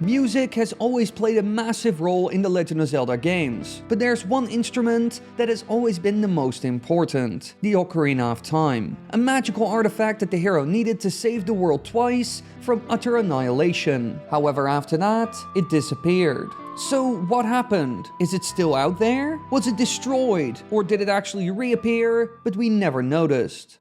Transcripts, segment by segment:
Music has always played a massive role in the Legend of Zelda games, but there's one instrument that has always been the most important: the Ocarina of Time. A magical artifact that the hero needed to save the world twice from utter annihilation. However, after that, it disappeared. So what happened? Is it still out there? Was it destroyed? Or did it actually reappear, but we never noticed?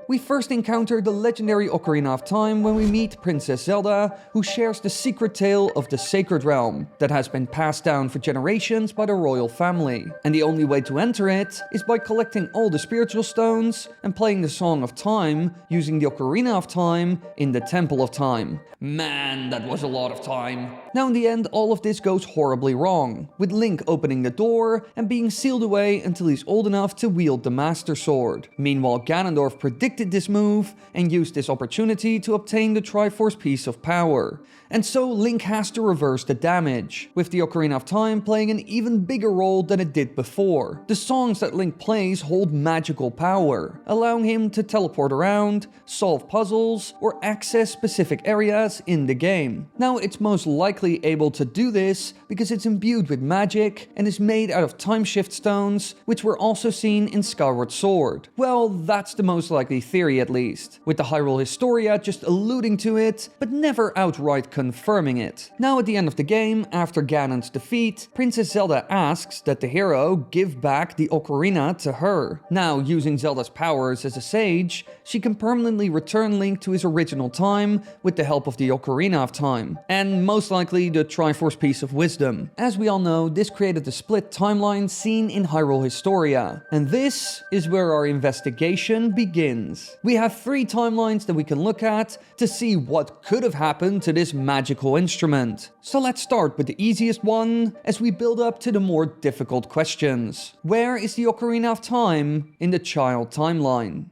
We first encounter the legendary Ocarina of Time when we meet Princess Zelda, who shares the secret tale of the Sacred Realm that has been passed down for generations by the royal family. And the only way to enter it is by collecting all the spiritual stones and playing the Song of Time using the Ocarina of Time in the Temple of Time. Man, that was a lot of time. Now in the end, all of this goes horribly wrong, with Link opening the door and being sealed away until he's old enough to wield the Master Sword. Meanwhile, Ganondorf predicted this move and used this opportunity to obtain the Triforce piece of power. And so Link has to reverse the damage, with the Ocarina of Time playing an even bigger role than it did before. The songs that Link plays hold magical power, allowing him to teleport around, solve puzzles, or access specific areas in the game. Now it's most likely able to do this because it's imbued with magic and is made out of time shift stones, which were also seen in Skyward Sword. Well, that's the most likely theory at least, with the Hyrule Historia just alluding to it, but never outright confirming it. Now at the end of the game, after Ganon's defeat, Princess Zelda asks that the hero give back the Ocarina to her. Now, using Zelda's powers as a sage, she can permanently return Link to his original time with the help of the Ocarina of Time, and most likely the Triforce Piece of Wisdom. As we all know, this created the split timeline seen in Hyrule Historia, and this is where our investigation begins. We have 3 timelines that we can look at to see what could have happened to this magical instrument. So let's start with the easiest one as we build up to the more difficult questions. Where is the Ocarina of Time in the child timeline?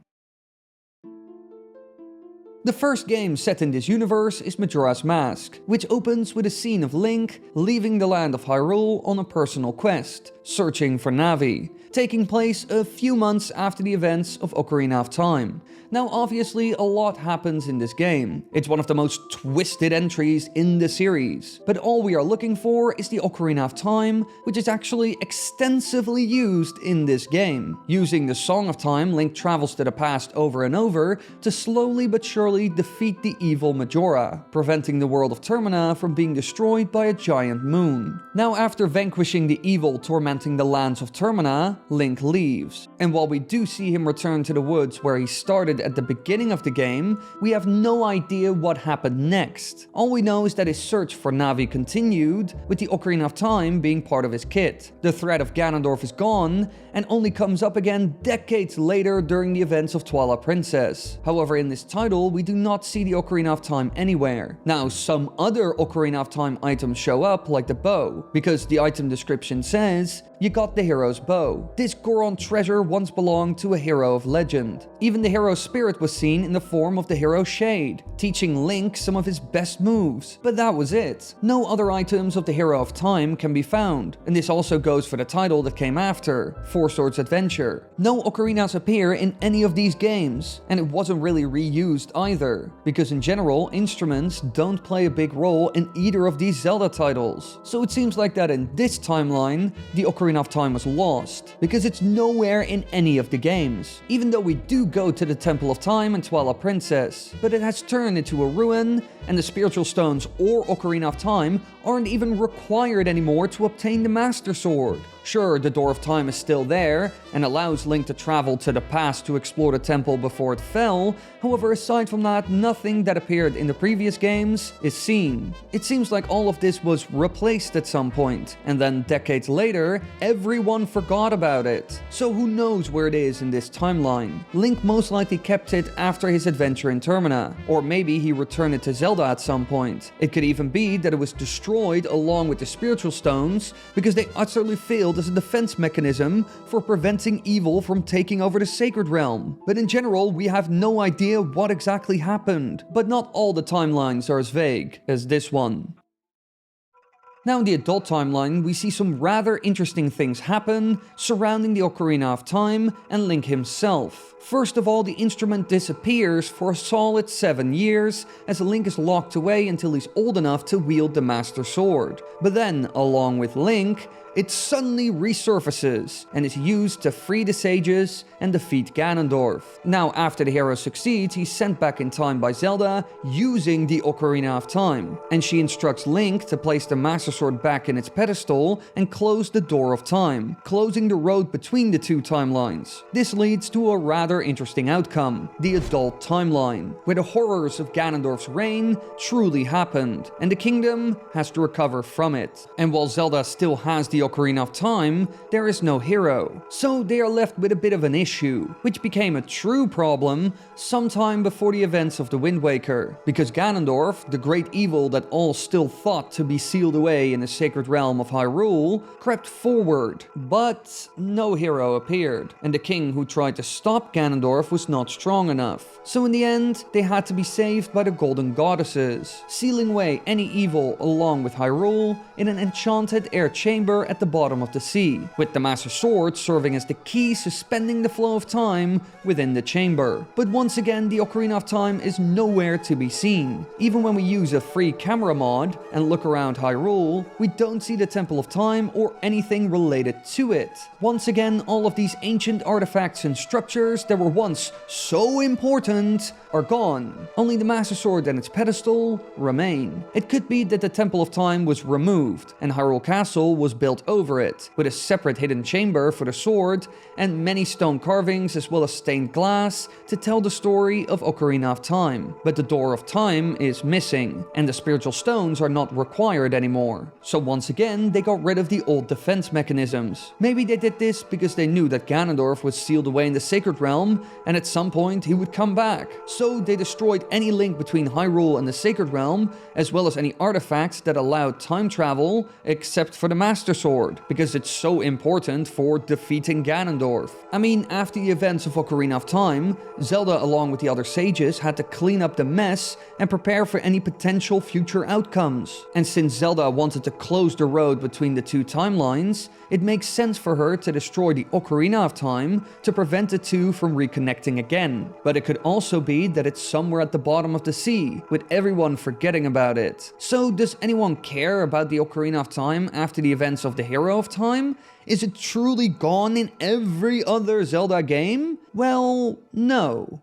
The first game set in this universe is Majora's Mask, which opens with a scene of Link leaving the land of Hyrule on a personal quest, searching for Navi, taking place a few months after the events of Ocarina of Time. Now obviously a lot happens in this game. It's one of the most twisted entries in the series, but all we are looking for is the Ocarina of Time, which is actually extensively used in this game. Using the Song of Time, Link travels to the past over and over to slowly but surely defeat the evil Majora, preventing the world of Termina from being destroyed by a giant moon. Now after vanquishing the evil tormenting the lands of Termina, Link leaves. And while we do see him return to the woods where he started at the beginning of the game, we have no idea what happened next. All we know is that his search for Navi continued, with the Ocarina of Time being part of his kit. The threat of Ganondorf is gone, and only comes up again decades later during the events of Twilight Princess. However, in this title, we do not see the Ocarina of Time anywhere. Now, some other Ocarina of Time items show up, like the bow, because the item description says, "You got the hero's bow. This Goron treasure once belonged to a hero of legend." Even the hero's spirit was seen in the form of the hero Shade, teaching Link some of his best moves. But that was it. No other items of the Hero of Time can be found, and this also goes for the title that came after, Four Swords Adventure. No ocarinas appear in any of these games, and it wasn't really reused either, because in general, instruments don't play a big role in either of these Zelda titles. So it seems like that in this timeline, the Ocarina of Time was lost, because it's nowhere in any of the games, even though we do go to the Temple of Time and Twilight Princess, but it has turned into a ruin, and the spiritual stones or Ocarina of Time aren't even required anymore to obtain the Master Sword. Sure, the Door of Time is still there, and allows Link to travel to the past to explore the temple before it fell. However, aside from that, nothing that appeared in the previous games is seen. It seems like all of this was replaced at some point, and then decades later, everyone forgot about it. So who knows where it is in this timeline? Link most likely kept it after his adventure in Termina, or maybe he returned it to Zelda at some point. It could even be that it was destroyed along with the spiritual stones, because they utterly failed as a defense mechanism for preventing evil from taking over the Sacred Realm. But in general, we have no idea what exactly happened. But not all the timelines are as vague as this one. Now in the adult timeline, we see some rather interesting things happen surrounding the Ocarina of Time and Link himself. First of all, the instrument disappears for a solid 7 years as Link is locked away until he's old enough to wield the Master Sword. But then, along with Link, it suddenly resurfaces and is used to free the sages and defeat Ganondorf. Now, after the hero succeeds, he's sent back in time by Zelda using the Ocarina of Time, and she instructs Link to place the Master Sword back in its pedestal and close the Door of Time, closing the road between the two timelines. This leads to a rather interesting outcome, the adult timeline, where the horrors of Ganondorf's reign truly happened, and the kingdom has to recover from it. And while Zelda still has the Ocarina of Time, there is no hero. So they are left with a bit of an issue, which became a true problem sometime before the events of the Wind Waker, because Ganondorf, the great evil that all still thought to be sealed away in the sacred realm of Hyrule, crept forward, but no hero appeared, and the king who tried to stop Ganondorf was not strong enough. So in the end, they had to be saved by the Golden Goddesses, sealing away any evil along with Hyrule in an enchanted air chamber at the bottom of the sea, with the Master Sword serving as the key suspending the flow of time within the chamber. But once again, the Ocarina of Time is nowhere to be seen. Even when we use a free camera mod and look around Hyrule, we don't see the Temple of Time or anything related to it. Once again, all of these ancient artifacts and structures that were once so important are gone. Only the Master Sword and its pedestal remain. It could be that the Temple of Time was removed and Hyrule Castle was built over it, with a separate hidden chamber for the sword and many stone carvings as well as stained glass to tell the story of Ocarina of Time. But the Door of Time is missing, and the spiritual stones are not required anymore. So once again, they got rid of the old defense mechanisms. Maybe they did this because they knew that Ganondorf was sealed away in the Sacred Realm, and at some point he would come back. So they destroyed any link between Hyrule and the Sacred Realm, as well as any artifacts that allowed time travel, except for the Master Sword, because it's so important for defeating Ganondorf. I mean, after the events of Ocarina of Time, Zelda along with the other sages had to clean up the mess and prepare for any potential future outcomes. And since Zelda wanted to close the road between the two timelines, it makes sense for her to destroy the Ocarina of Time to prevent the two from reconnecting again. But it could also be that it's somewhere at the bottom of the sea, with everyone forgetting about it. So does anyone care about the Ocarina of Time after the events of the Hero of Time? Is it truly gone in every other Zelda game? Well, no.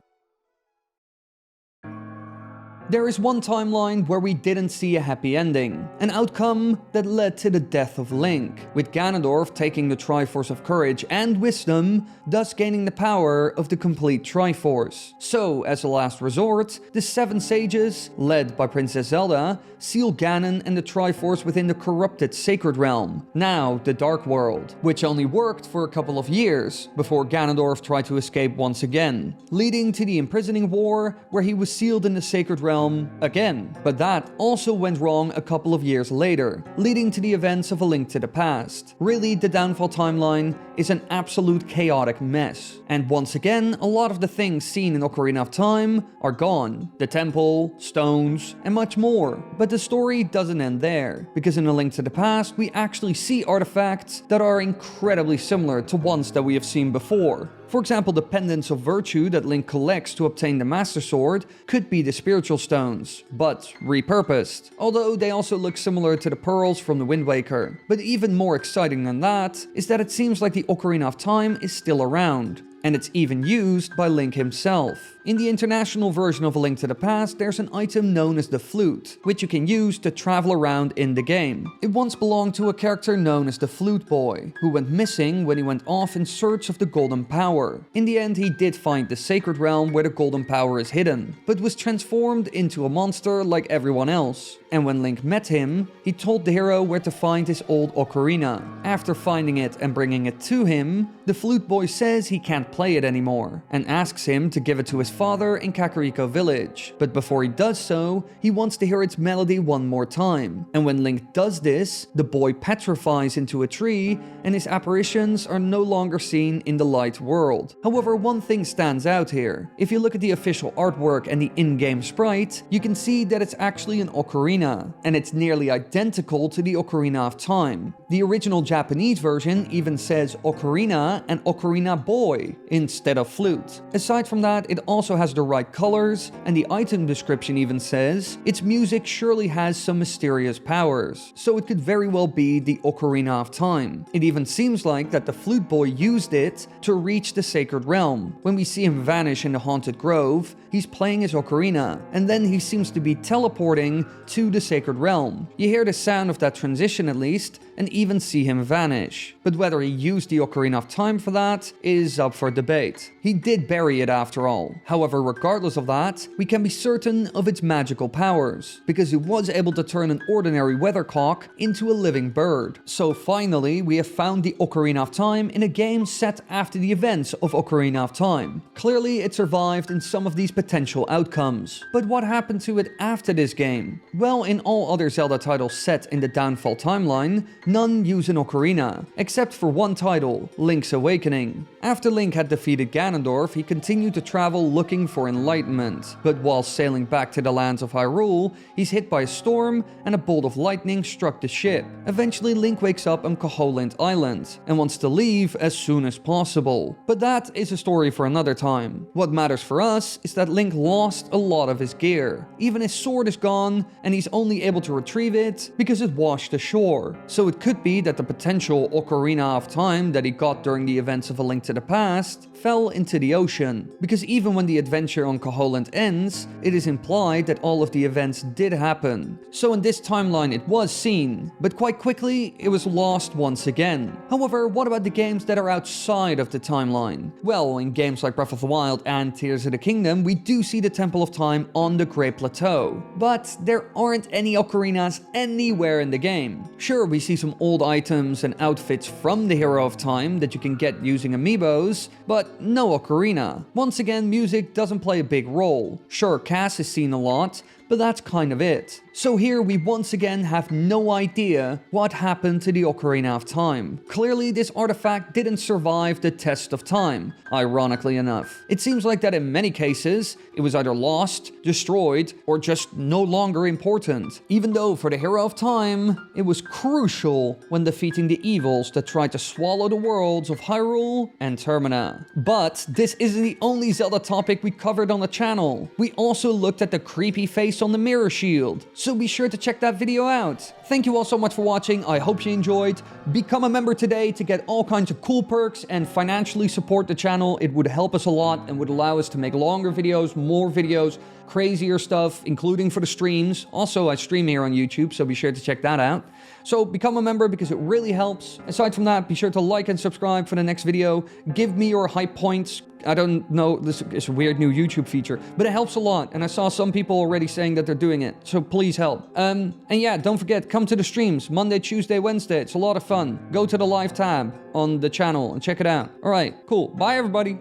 There is one timeline where we didn't see a happy ending, an outcome that led to the death of Link, with Ganondorf taking the Triforce of Courage and Wisdom, thus gaining the power of the complete Triforce. So, as a last resort, the 7 sages, led by Princess Zelda, seal Ganon and the Triforce within the corrupted Sacred Realm, now the Dark World, which only worked for a couple of years before Ganondorf tried to escape once again, leading to the Imprisoning War, where he was sealed in the Sacred Realm again. But that also went wrong a couple of years later, leading to the events of A Link to the Past. Really, the Downfall timeline is an absolute chaotic mess. And once again, a lot of the things seen in Ocarina of Time are gone. The temple, stones, and much more. But the story doesn't end there, because in A Link to the Past, we actually see artifacts that are incredibly similar to ones that we have seen before. For example, the pendants of virtue that Link collects to obtain the Master Sword could be the spiritual stones, but repurposed. Although they also look similar to the pearls from the Wind Waker. But even more exciting than that is that it seems like the Ocarina of Time is still around. And it's even used by Link himself. In the international version of A Link to the Past, there's an item known as the flute, which you can use to travel around in the game. It once belonged to a character known as the Flute Boy, who went missing when he went off in search of the Golden Power. In the end, he did find the Sacred Realm where the Golden Power is hidden, but was transformed into a monster like everyone else. And when Link met him, he told the hero where to find his old ocarina. After finding it and bringing it to him, the Flute Boy says he can't play it anymore, and asks him to give it to his father in Kakariko Village. But before he does so, he wants to hear its melody one more time. And when Link does this, the boy petrifies into a tree, and his apparitions are no longer seen in the light world. However, one thing stands out here. If you look at the official artwork and the in-game sprite, you can see that it's actually an ocarina, and it's nearly identical to the Ocarina of Time. The original Japanese version even says ocarina and ocarina boy instead of flute. Aside from that, it also has the right colors, and the item description even says its music surely has some mysterious powers, so it could very well be the Ocarina of Time. It even seems like that the flute boy used it to reach the sacred realm. When we see him vanish in the haunted grove, he's playing his ocarina, and then he seems to be teleporting to the sacred realm. You hear the sound of that transition at least, and even see him vanish. But whether he used the Ocarina of Time for that is up for debate. He did bury it after all. However, regardless of that, we can be certain of its magical powers, because he was able to turn an ordinary weathercock into a living bird. So finally, we have found the Ocarina of Time in a game set after the events of Ocarina of Time. Clearly, it survived in some of these potential outcomes. But what happened to it after this game? Well, in all other Zelda titles set in the Downfall timeline, none use an ocarina, except for one title, Link's Awakening. After Link had defeated Ganondorf, he continued to travel looking for enlightenment. But while sailing back to the lands of Hyrule, he's hit by a storm and a bolt of lightning struck the ship. Eventually, Link wakes up on Koholint Island and wants to leave as soon as possible. But that is a story for another time. What matters for us is that Link lost a lot of his gear. Even his sword is gone, and he's only able to retrieve it because it washed ashore. So it could be that the potential Ocarina of Time that he got during the events of A Link to the Past fell into the ocean. Because even when the adventure on Koholint ends, it is implied that all of the events did happen. So in this timeline it was seen, but quite quickly it was lost once again. However, what about the games that are outside of the timeline? Well, in games like Breath of the Wild and Tears of the Kingdom, we do see the Temple of Time on the Great Plateau. But there aren't any ocarinas anywhere in the game. Sure, we see some old items and outfits from the Hero of Time that you can get using amiibos, but no ocarina. Once again, music doesn't play a big role. Sure, Cass is seen a lot, but that's kind of it. So here we once again have no idea what happened to the Ocarina of Time. Clearly this artifact didn't survive the test of time, ironically enough. It seems like that in many cases, it was either lost, destroyed, or just no longer important. Even though for the Hero of Time, it was crucial when defeating the evils that tried to swallow the worlds of Hyrule and Termina. But this isn't the only Zelda topic we covered on the channel. We also looked at the creepy face on the mirror shield, so be sure to check that video out. Thank you all so much for watching. I hope you enjoyed. Become a member today to get all kinds of cool perks and financially support the channel. It would help us a lot and would allow us to make longer videos, more videos, crazier stuff, including for the streams. Also, I stream here on YouTube, so be sure to check that out. So become a member because it really helps. Aside from that, be sure to like and subscribe for the next video. Give me your high points. I don't know, this is a weird new YouTube feature, but it helps a lot. And I saw some people already saying that they're doing it. So please help. And yeah, don't forget, come to the streams Monday, Tuesday, Wednesday. It's a lot of fun. Go to the live tab on the channel and check it out. All right, cool. Bye, everybody.